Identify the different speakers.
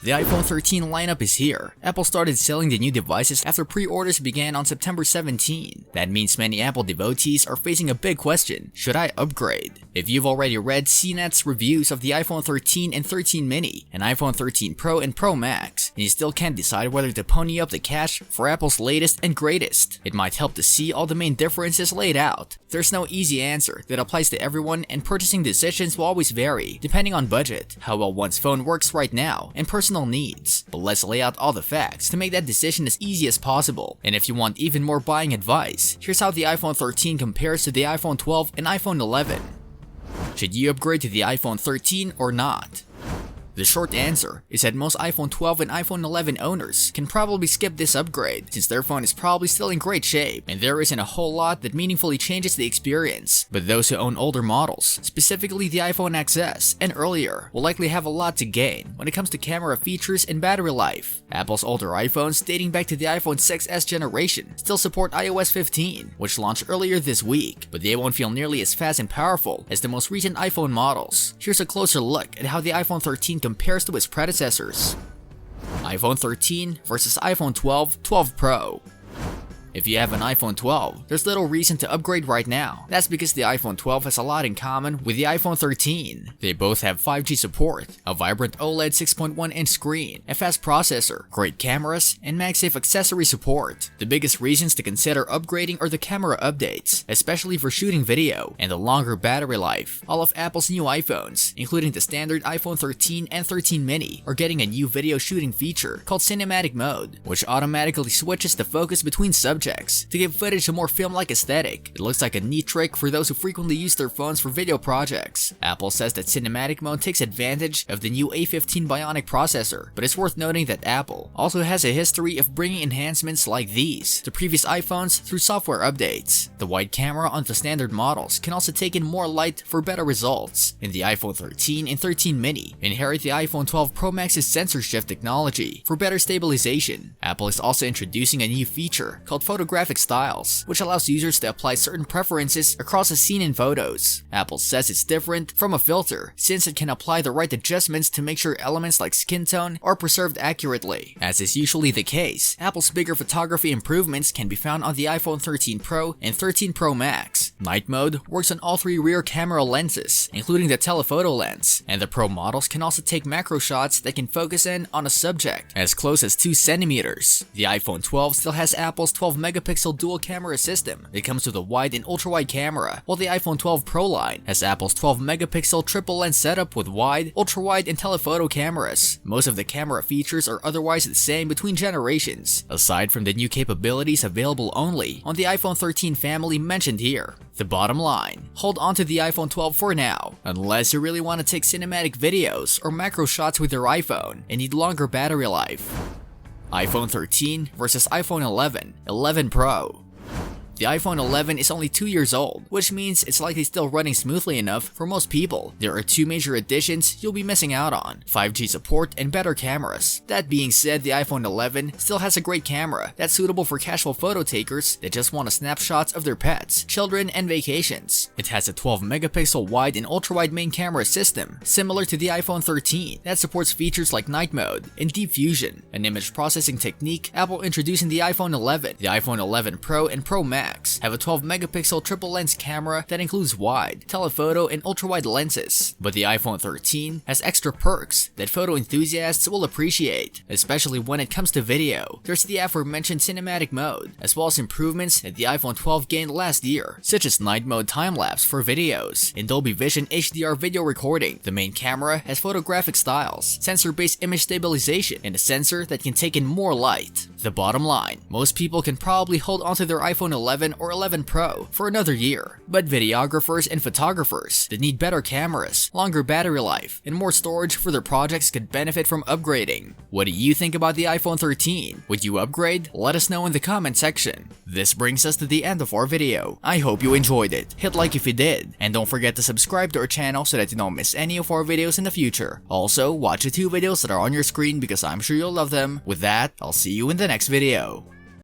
Speaker 1: The iPhone 13 lineup is here. Apple started selling the new devices after pre-orders began on September 17. That means many Apple devotees are facing a big question: should I upgrade? If you've already read CNET's reviews of the iPhone 13 and 13 mini, and iPhone 13 Pro and Pro Max, and you still can't decide whether to pony up the cash for Apple's latest and greatest, it might help to see all the main differences laid out. There's no easy answer that applies to everyone, and purchasing decisions will always vary depending on budget, how well one's phone works right now, and personal needs. But let's lay out all the facts to make that decision as easy as possible. And if you want even more buying advice, here's how the iPhone 13 compares to the iPhone 12 and iPhone 11. Should you upgrade to the iPhone 13 or not? The short answer is that most iPhone 12 and iPhone 11 owners can probably skip this upgrade since their phone is probably still in great shape and there isn't a whole lot that meaningfully changes the experience. But those who own older models, specifically the iPhone XS and earlier, will likely have a lot to gain when it comes to camera features and battery life. Apple's older iPhones dating back to the iPhone 6s generation still support iOS 15, which launched earlier this week, but they won't feel nearly as fast and powerful as the most recent iPhone models. Here's a closer look at how the iPhone 13 compares to its predecessors. iPhone 13 versus iPhone 12, 12 Pro. If you have an iPhone 12, there's little reason to upgrade right now. That's because the iPhone 12 has a lot in common with the iPhone 13. They both have 5G support, a vibrant OLED 6.1-inch screen, a fast processor, great cameras, and MagSafe accessory support. The biggest reasons to consider upgrading are the camera updates, especially for shooting video, and the longer battery life. All of Apple's new iPhones, including the standard iPhone 13 and 13 mini, are getting a new video shooting feature called Cinematic Mode, which automatically switches the focus between subjects to give footage a more film-like aesthetic. It looks like a neat trick for those who frequently use their phones for video projects. Apple says that Cinematic Mode takes advantage of the new A15 Bionic processor, but it's worth noting that Apple also has a history of bringing enhancements like these to previous iPhones through software updates. The wide camera on the standard models can also take in more light for better results, and the iPhone 13 and 13 mini inherit the iPhone 12 Pro Max's sensor shift technology for better stabilization. Apple is also introducing a new feature called photographic styles, which allows users to apply certain preferences across a scene in photos. Apple says it's different from a filter since it can apply the right adjustments to make sure elements like skin tone are preserved accurately. As is usually the case, Apple's bigger photography improvements can be found on the iPhone 13 Pro and 13 Pro Max. Night mode works on all three rear camera lenses, including the telephoto lens, and the Pro models can also take macro shots that can focus in on a subject as close as 2 centimeters. The iPhone 12 still has Apple's 12-megapixel dual camera system that comes with a wide and ultra-wide camera, while the iPhone 12 Pro line has Apple's 12-megapixel triple lens setup with wide, ultra-wide, and telephoto cameras. Most of the camera features are otherwise the same between generations, aside from the new capabilities available only on the iPhone 13 family mentioned here. The bottom line: hold on to the iPhone 12 for now, unless you really want to take cinematic videos or macro shots with your iPhone and need longer battery life. iPhone 13 versus iPhone 11, 11 Pro. The iPhone 11 is only 2 years old, which means it's likely still running smoothly enough for most people. There are 2 major additions you'll be missing out on: 5G support and better cameras. That being said, the iPhone 11 still has a great camera that's suitable for casual photo takers that just want snapshots of their pets, children, and vacations. It has a 12-megapixel wide and ultra-wide main camera system, similar to the iPhone 13, that supports features like night mode and deep fusion, an image processing technique Apple introduced in the iPhone 11. The iPhone 11 Pro and Pro Max have a 12-megapixel triple lens camera that includes wide, telephoto, and ultra-wide lenses. But the iPhone 13 has extra perks that photo enthusiasts will appreciate, especially when it comes to video. There's the aforementioned cinematic mode, as well as improvements that the iPhone 12 gained last year, such as night mode time-lapse for videos and Dolby Vision HDR video recording. The main camera has photographic styles, sensor-based image stabilization, and a sensor that can take in more light. The bottom line: most people can probably hold onto their iPhone 11 or 11 Pro for another year, but videographers and photographers that need better cameras, longer battery life, and more storage for their projects could benefit from upgrading. What do you think about the iPhone 13? Would you upgrade? Let us know in the comment section. This brings us to the end of our video. I hope you enjoyed it. Hit like if you did, and don't forget to subscribe to our channel so that you don't miss any of our videos in the future. Also, watch the 2 videos that are on your screen because I'm sure you'll love them. With that, I'll see you in the next video.